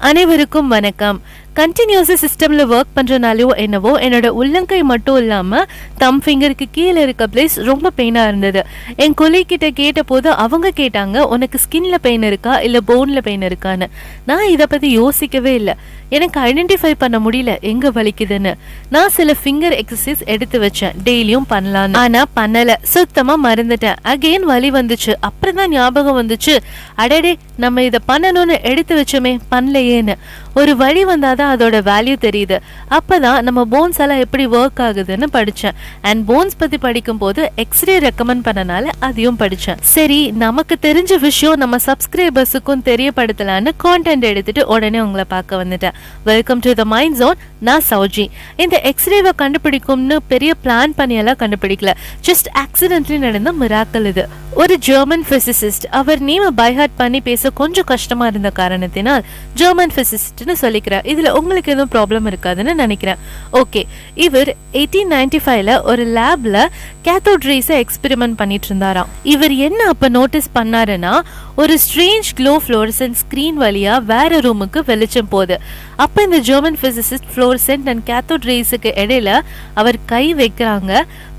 அனைவருக்கும் வணக்கம். கண்டினியூஸா சிஸ்டம்ல ஒர்க் பண்றனாலயோ என்னவோ என்னோட உள்ளங்கை மட்டும் இல்லாம தம் ஃபிங்கருக்கு கீழே இருக்க பிளேஸ் ரொம்ப பெயினா இருந்தது. என் கொலீக் கிட்ட கேட்ட போது அவங்க கேட்டாங்க, உனக்கு ஸ்கின்ல பெயின் இருக்கா இல்ல போன்ல பெயின் இருக்கான்னு. நான் இதை பத்தி யோசிக்கவே இல்லை. எனக்கு ஐடென்டிஃபை பண்ண முடியல எங்க வலிக்குதுன்னு. நான் சில ஃபிங்கர் எக்ஸசைஸ் எடுத்து வச்சேன், டெய்லியும் பண்ணலாம். ஆனா பண்ணல, சுத்தமா மறந்துட்டேன். அகைன் வலி வந்துச்சு. அப்புறம் தான் ஞாபகம் வந்துச்சு, அடடே நம்ம இதை பண்ணணும்னு எடுத்து வச்சோமே, பண்ணலையேன்னு. ஒரு வழி வந்தாதான் அதோட வேல்யூ தெரியுது. அப்பதான் நம்ம போன்ஸ் எல்லாம் எப்படி ஒர்க் ஆகுதுன்னு படிச்சேன். அண்ட் போன்ஸ் பத்தி படிக்கும் போது எக்ஸ்ரே ரெக்கமெண்ட் பண்ணனால அதையும் படிச்சேன். சரி, நமக்கு தெரிஞ்ச விஷயம் நம்ம சப்ஸ்கிரைபர்ஸுக்கும் தெரியப்படுத்தலான்னு கான்டென்ட் எடுத்துட்டு உடனே உங்களை பார்க்க வந்துட்டேன். Welcome to the mind zone. நான் சௌஜி. இந்த எக்ஸ்ரேவை கண்டுபிடிக்கும்னு பெரிய பிளான் பண்ணியெல்லாம் கண்டுபிடிக்கல. ஜஸ்ட் ஆக்சிடென்ட்லி நடந்த மிராக்கல் இது. ஒரு ஜெர்மன் பிசிசிஸ்ட், அவர் நேம பைஹார்ட் பண்ணி பேச கொஞ்சம் கஷ்டமா இருந்த காரணத்தினால் ஜெர்மன் பிசிசிஸ்ட்னு சொல்லிக்கிறார். இதுல உங்களுக்கு எதுவும் ப்ராப்ளம் இருக்காதுன்னு நினைக்கிறேன். ஓகே, இவர் 1895ல ஒரு லேப்ல கேத்தோட் ரேஸை எக்ஸ்பெரிமெண்ட் பண்ணிட்டு இருந்தாராம். இவர் என்ன அப்ப நோட்டீஸ் பண்ணாருன்னா, ஒரு ஸ்ட்ரேஞ்ச் க்ளோ ஃப்ளோரசன்ட் ஸ்கிரீன் வழியா வேற ரூமுக்கு வெளிச்சம் போகுது. அப்ப இந்த German physicist fluorescent and cathode ரேஸுக்கு இடையில அவர் கை வைக்கிறாங்க.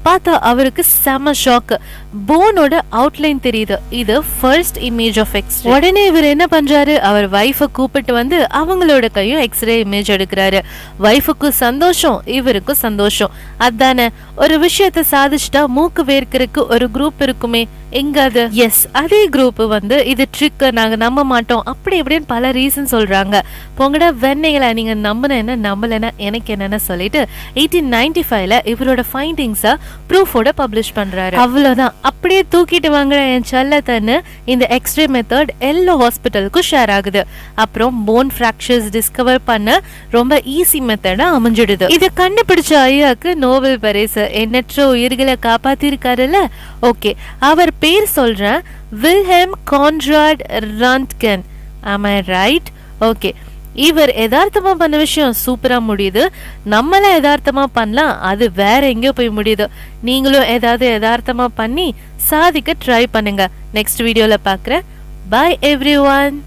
பார்த்தா அவருக்கு செம ஷாக். போனோட அவுட்லைன் தெரியுது. இது ஃபர்ஸ்ட் இமேஜ் ஆஃப் எக்ஸ்ரே. உடனே இவர் என்ன பண்றாரு, அவர் வைஃபை கூப்பிட்டு வந்து அவங்களோட கையும் எக்ஸ்ரே இமேஜ் எடுக்கிறாரு. வைஃபுக்கும் சந்தோஷம், இவருக்கும் சந்தோஷம். அதானே, ஒரு விஷயத்த சாதிச்சுட்டா மூக்கு வேர்க்கறதுக்கு ஒரு குரூப் இருக்குமே, எங்க அது? எஸ், அதே குரூப் வந்து இது ட்ரிக், நாங்க நம்ப மாட்டோம் அப்படி இப்படின்னு பல ரீசன் சொல்றாங்க. போங்கடா வெண்ணைகளை, நீங்க நம்பின என்ன நம்பலன்னா எனக்கு என்னன்னு சொல்லிட்டு 1895ல இவரோட ஃபைண்டிங்ஸ ப்ரூஃபோட பப்ளிஷ் பண்றாரு. அவ்வளவுதான், அப்படியே தூக்கிட்டு வாங்க என் செல்லத்தன்னு இந்த எக்ஸ்ரே மெத்தட் எல்லா ஹாஸ்பிட்டலுக்கும் ஷேர் ஆகுது. அப்புறம் போன் ஃபிராக்சர்ஸ் டிஸ்கவர் பண்ண ரொம்ப ஈஸி மெத்தடா அமைஞ்சிடுது. இதை கண்டுபிடிச்ச ஐயாக்கு நோபல் பரிசு, எண்ணற்ற உயிர்களை காப்பாத்திருக்காருல்ல. ஓகே, அவர் பேர் சொல்றேன், Wilhelm Conrad Roentgen. am I right? Okay, இவர் யதார்த்தமா பண்ண விஷயம் சூப்பரா முடியுது. நம்மள யதார்த்தமா பண்ணலாம், அது வேற எங்கேயோ போய் முடியுது. நீங்களும் ஏதாவது யதார்த்தமா பண்ணி சாதிக்க ட்ரை பண்ணுங்க. நெக்ஸ்ட் வீடியோல பாக்குறேன். By everyone.